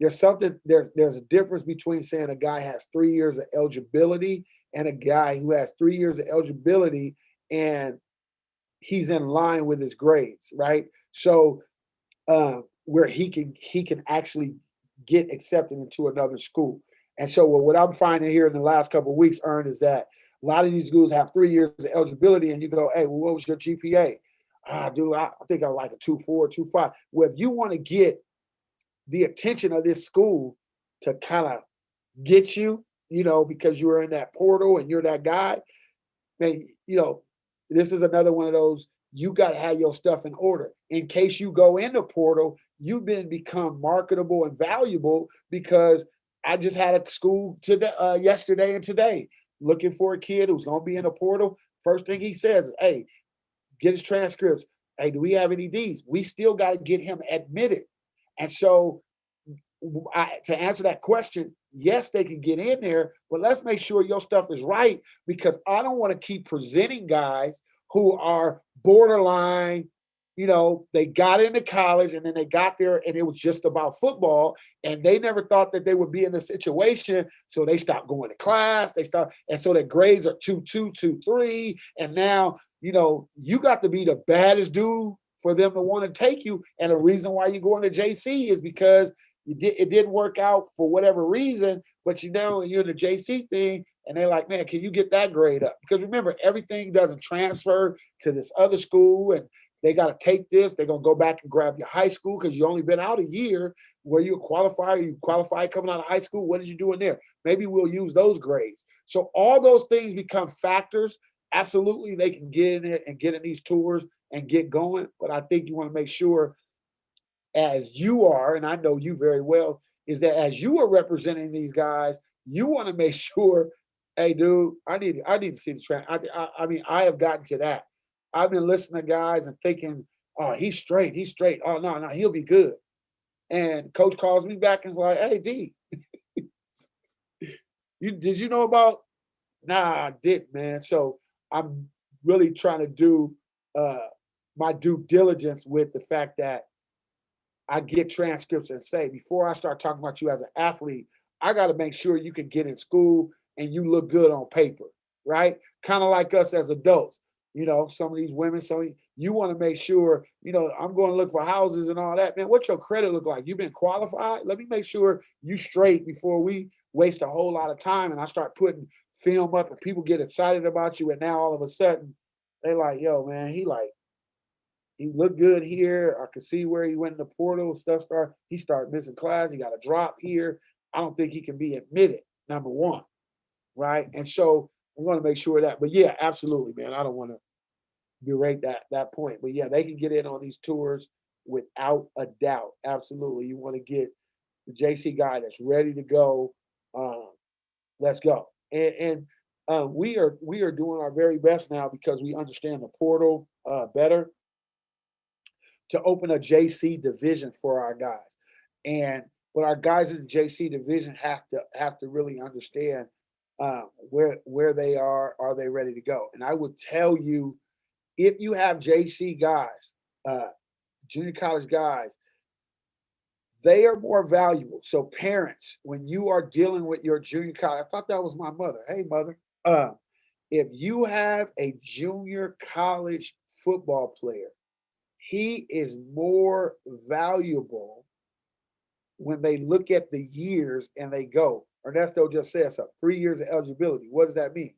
there's a difference between saying a guy has 3 years of eligibility and a guy who has 3 years of eligibility and he's in line with his grades, right? So where he can actually get accepted into another school. And so what I'm finding here in the last couple of weeks, Ern, is that a lot of these schools have 3 years of eligibility, and you go, "Hey, well, what was your GPA?" Dude, I think I like a 2.4, 2.5. Well, if you want to get the attention of this school to kind of get you, because you're in that portal and you're that guy, man, this is another one of those. You got to have your stuff in order in case you go in the portal. You've been become marketable and valuable because I just had a school today, yesterday and today, looking for a kid who's going to be in the portal. First thing he says is, "Hey, get his transcripts. Hey, do we have any D's?" We still got to get him admitted. And so to answer that question, yes, they can get in there, but let's make sure your stuff is right because I don't want to keep presenting guys who are borderline. They got into college and then they got there and it was just about football and they never thought that they would be in this situation. So they stopped going to class. And so their grades are 2.2, 2.3. And now, you got to be the baddest dude for them to want to take you. And the reason why you're going to JC is because it didn't work out for whatever reason, but you're in the JC thing, and they're like, "Man, can you get that grade up?" Because remember, everything doesn't transfer to this other school, and they got to take this. They're gonna go back and grab your high school because you only been out a year. Where you qualify, you qualify coming out of high school. What did you do in there? Maybe we'll use those grades. So all those things become factors. Absolutely, they can get in it and get in these tours and get going. But I think you want to make sure as you are, and I know you very well, is that as you are representing these guys, you want to make sure, "Hey, dude, I need to see the track." I mean, I have gotten to that. I've been listening to guys and thinking, "Oh, he's straight, he's straight. Oh no, no, he'll be good." And coach calls me back and is like, "Hey, D, did you know about?" Nah, I didn't, man. So I'm really trying to do uh, my due diligence with the fact that I get transcripts and say, before I start talking about you as an athlete, I got to make sure you can get in school and you look good on paper, right? Kind of like us as adults. Some of these women, so you want to make sure, I'm going to look for houses and all that. Man, what's your credit look like? You've been qualified? Let me make sure you straight before we waste a whole lot of time and I start putting film up and people get excited about you. And now all of a sudden, they like, "Yo, man, he looked good here. I could see where he went in the portal. He started missing class. He got a drop here. I don't think he can be admitted, number one, right?" And so I'm going to make sure of that. But yeah, absolutely, man. I don't want to berate that point. But yeah, they can get in on these tours without a doubt. Absolutely. You want to get the JC guy that's ready to go. Um, let's go. And we are doing our very best now because we understand the portal better to open a JC division for our guys. And what our guys in the JC division have to really understand where they are they ready to go? And I would tell you, if you have JC guys, uh, junior college guys, they are more valuable. So parents, when you are dealing with your junior college, I thought that was my mother. Hey, mother. If you have a junior college football player, he is more valuable when they look at the years and they go, Ernesto just said something, 3 years of eligibility. What does that mean?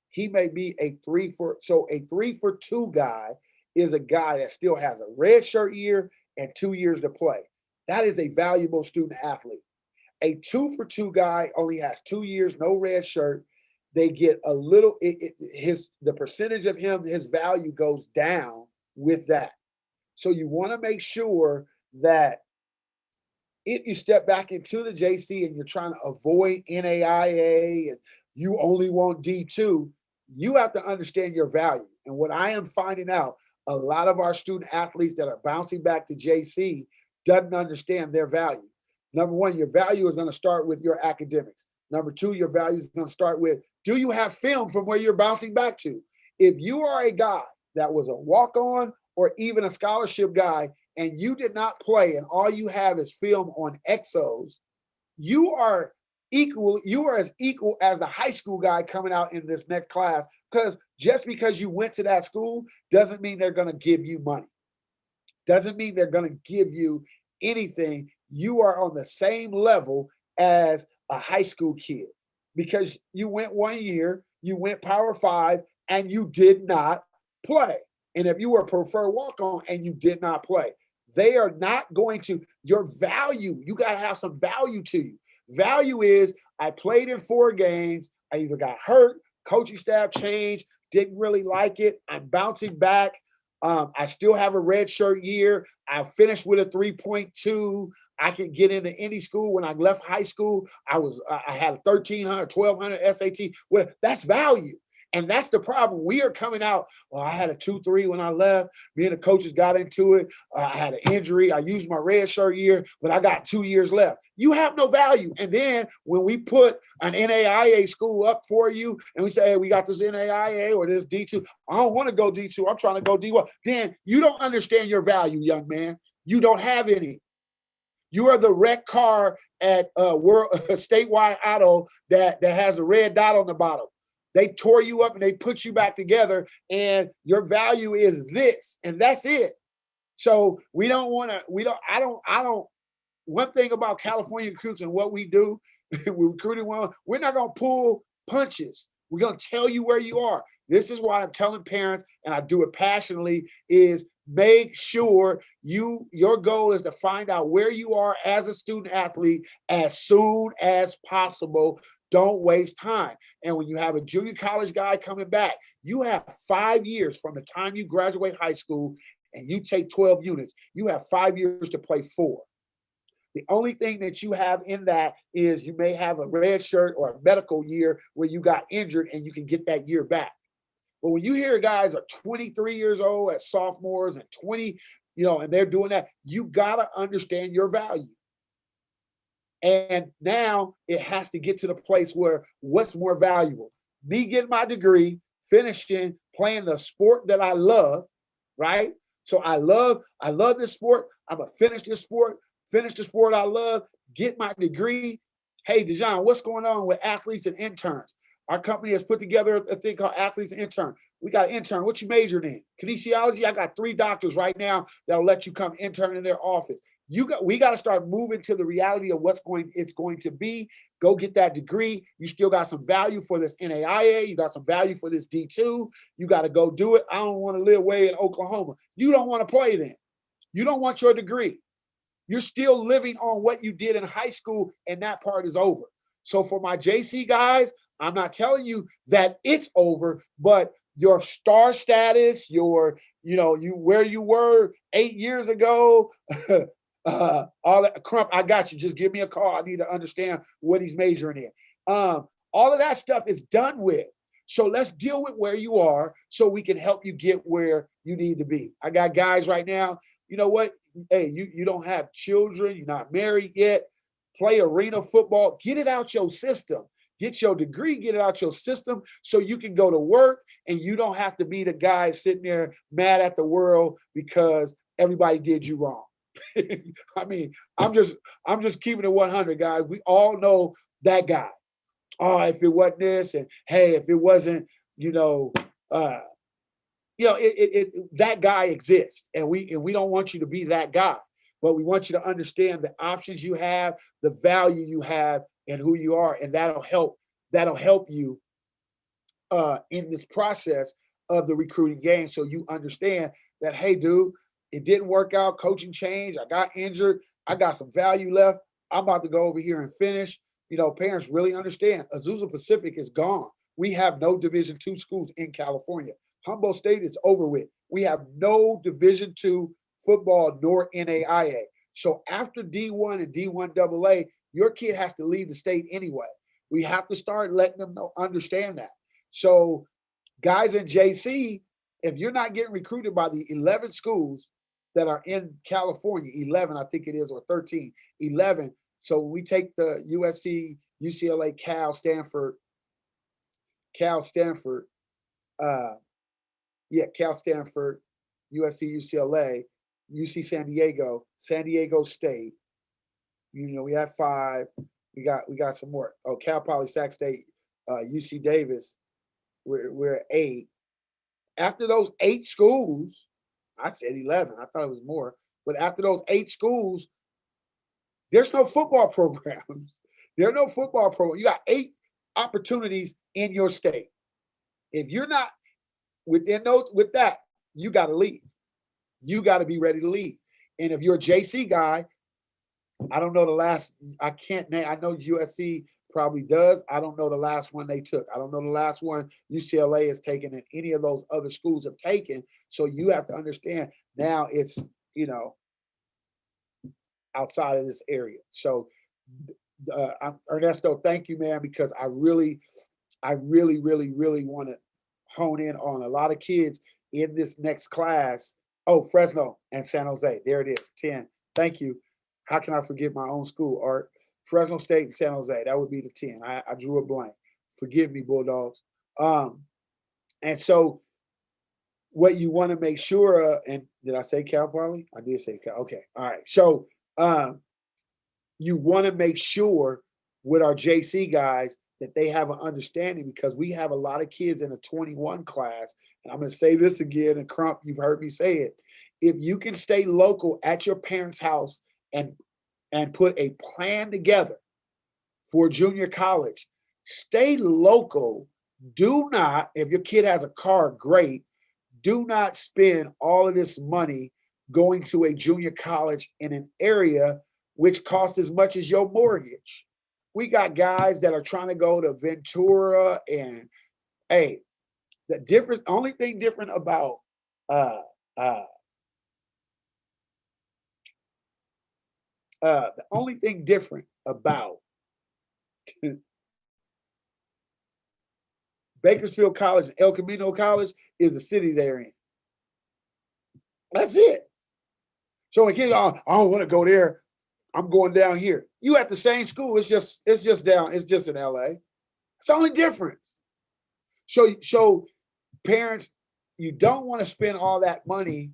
He may be a a 3 for 2 guy is a guy that still has a red shirt year and 2 years to play. That is a valuable student athlete. A 2 for 2 guy only has 2 years, no red shirt. They get a little, his the percentage of him, his value goes down with that. So you want to make sure that if you step back into the JC and you're trying to avoid NAIA and you only want D2, you have to understand your value. And what I am finding out, a lot of our student athletes that are bouncing back to JC doesn't understand their value. Number one, your value is going to start with your academics. Number two, your value is going to start with, do you have film from where you're bouncing back to? If you are a guy that was a walk-on or even a scholarship guy and you did not play and all you have is film on exos, you are as equal as the high school guy coming out in this next class, because just because you went to that school doesn't mean they're going to give you money. Doesn't mean they're going to give you anything. You are on the same level as a high school kid because you went 1 year, you went Power 5, and you did not play. And if you were a preferred walk-on and you did not play, they are not going to, your value, you got to have some value to you. Value is, I played in 4 games, I either got hurt, coaching staff changed, didn't really like it, I'm bouncing back. I still have a red shirt year. I finished with a 3.2. I could get into any school. When I left high school, I had a 1,300, 1,200 SAT. Well, that's value. And that's the problem. We are coming out, well, I had a 2.3 when I left. Me and the coaches got into it. I had an injury. I used my red shirt year, but I got 2 years left. You have no value. And then when we put an NAIA school up for you and we say, hey, we got this NAIA or this D2, I don't want to go D2. I'm trying to go D1. Then you don't understand your value, young man. You don't have any. You are the wrecked car at World Statewide Auto that has a red dot on the bottom. They tore you up and they put you back together, and your value is this, and that's it. So we don't want to, I don't, one thing about California recruits and what we do, we recruiting one, we're not going to pull punches. We're going to tell you where you are. This is why I'm telling parents, and I do it passionately, is make sure your goal is to find out where you are as a student athlete as soon as possible. Don't waste time. And when you have a junior college guy coming back, you have 5 years from the time you graduate high school and you take 12 units. You have 5 years to play 4. The only thing that you have in that is you may have a red shirt or a medical year where you got injured and you can get that year back. But when you hear guys are 23 years old as sophomores and 20, and they're doing that, you got to understand your value. And now it has to get to the place where what's more valuable? Me getting my degree, finishing, playing the sport that I love, right? So I love this sport. I'm going to finish this sport, finish the sport I love, get my degree. Hey, Dejon, what's going on with athletes and interns? Our company has put together a thing called Athletes and Intern. We got an intern. What you majored in? Kinesiology. I got 3 doctors right now that'll let you come intern in their office. We got to start moving to the reality of it's going to be. Go get that degree. You still got some value for this NAIA. You got some value for this D2. You got to go do it. I don't want to live way in Oklahoma. You don't want to play then. You don't want your degree. You're still living on what you did in high school, and that part is over. So for my JC guys, I'm not telling you that it's over, but your star status, you where you were 8 years ago, all that Crump, I got you. Just give me a call. I need to understand what he's majoring in. All of that stuff is done with. So let's deal with where you are so we can help you get where you need to be. I got guys right now, you know what? Hey, you don't have children. You're not married yet. Play arena football. Get it out your system. Get your degree, get it out your system so you can go to work and you don't have to be the guy sitting there mad at the world because everybody did you wrong. I mean, I'm just keeping it 100, guys. We all know that guy. Oh, if it wasn't this, and hey, if it wasn't, that guy exists, and we don't want you to be that guy. but we want you to understand the options you have, the value you have, and who you are, and that'll help you in this process of the recruiting game. So you understand that, hey, dude, it didn't work out. Coaching changed. I got injured. I got some value left. I'm about to go over here and finish. Parents really understand. Azusa Pacific is gone. We have no Division II schools in California. Humboldt State is over with. We have no Division II football nor NAIA. So after D1 and D1 AA, your kid has to leave the state anyway. We have to start letting them understand that. So guys in JC, if you're not getting recruited by the 11 schools that are in California, 11, I think it is, or 13, 11. So we take the USC, UCLA, Cal, Stanford, Cal, Stanford, USC, UCLA, UC San Diego State. We have 5. We got some more. Oh, Cal Poly Sac State, UC Davis. We're at 8. After those 8 schools, I said 11. I thought it was more. But after those 8 schools, there's no football programs. There are no football programs. You got 8 opportunities in your state. If you're not within those with that, you got to leave. You got to be ready to leave. And if you're a JC guy, I don't know the last. I can't name. I know USC probably does. I don't know the last one they took. I don't know the last one UCLA has taken and any of those other schools have taken. So you have to understand now it's, outside of this area. So Ernesto, thank you, man, because I really, really want to hone in on a lot of kids in this next class. Oh, Fresno and San Jose. There it is, 10. Thank you. How can I forget my own school, Art? Fresno State and San Jose. That would be the 10. I drew a blank. Forgive me, Bulldogs. And so what you want to make sure of, and did I say Cal Poly? I did say Cal. Okay. All right. So you want to make sure with our JC guys that they have an understanding, because we have a lot of kids in a 21 class. And I'm going to say this again, and Crump, you've heard me say it. If you can stay local at your parents' house and put a plan together for junior college, stay local. Do not, if your kid has a car, great. Do not spend all of this money going to a junior college in an area which costs as much as your mortgage. We got guys that are trying to go to Ventura, and hey, the only thing different about the only thing different about Bakersfield College and El Camino College is the city they're in. That's it. So when kids, I don't want to go there, I'm going down here. You at the same school. It's just in LA. It's the only difference. So parents, you don't want to spend all that money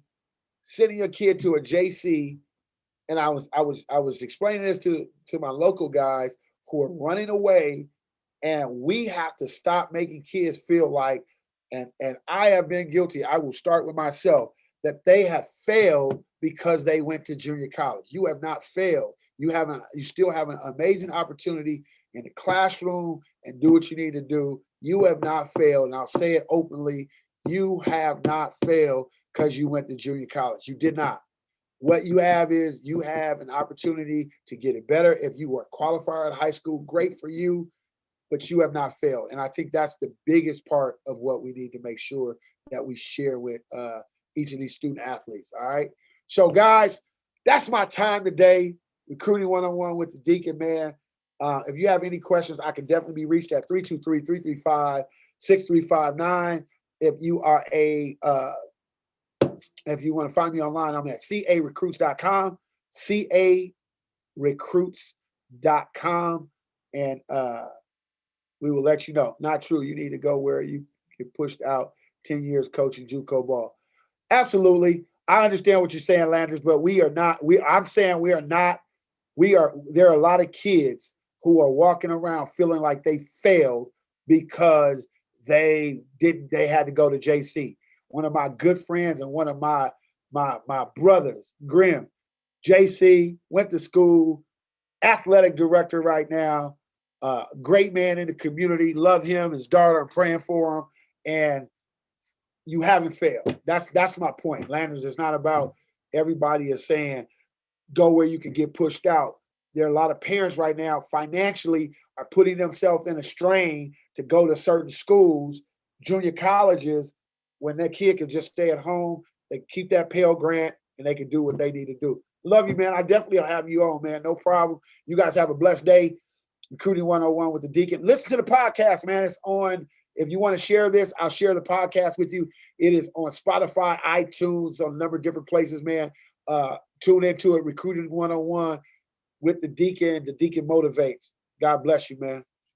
sending your kid to a JC. And I was explaining this to my local guys who are running away, and we have to stop making kids feel like, and I have been guilty. I will start with myself, that they have failed because they went to junior college. You have not failed. You still have an amazing opportunity in the classroom and do what you need to do. You have not failed. And I'll say it openly. You have not failed because you went to junior college. You did not. What you have is you have an opportunity to get it better. If you were qualified at high school, great for you, but you have not failed. And I think that's the biggest part of what we need to make sure that we share with each of these student athletes. All right. So guys, that's my time today. Recruiting 101 with the Deacon, man. If you have any questions, I can definitely be reached at 323-335-6359. If you are if you want to find me online, I'm at carecruits.com, carecruits.com, and we will let you know. Not true. You need to go where you get pushed out 10 years coaching JUCO ball. Absolutely. I understand what you're saying, Landers, but I'm saying there are a lot of kids who are walking around feeling like they failed because they had to go to JC. One of my good friends and one of my brothers, Grim, JC, went to school, athletic director right now, great man in the community. Love him, his daughter. I'm praying for him, and you haven't failed. That's my point. Landers, it's not about everybody is saying go where you can get pushed out. There are a lot of parents right now financially are putting themselves in a strain to go to certain schools, junior colleges, when their kid can just stay at home. They keep that Pell Grant and they can do what they need to do. Love you, man. I definitely will have you on, man. No problem. You guys have a blessed day. Recruiting 101 with the Deacon. Listen to the podcast, man. It's on. If you want to share this, I'll share the podcast with you. It is on Spotify, iTunes, on a number of different places, man. Tune into it. Recruiting 101 with the Deacon. The Deacon motivates. God bless you, man.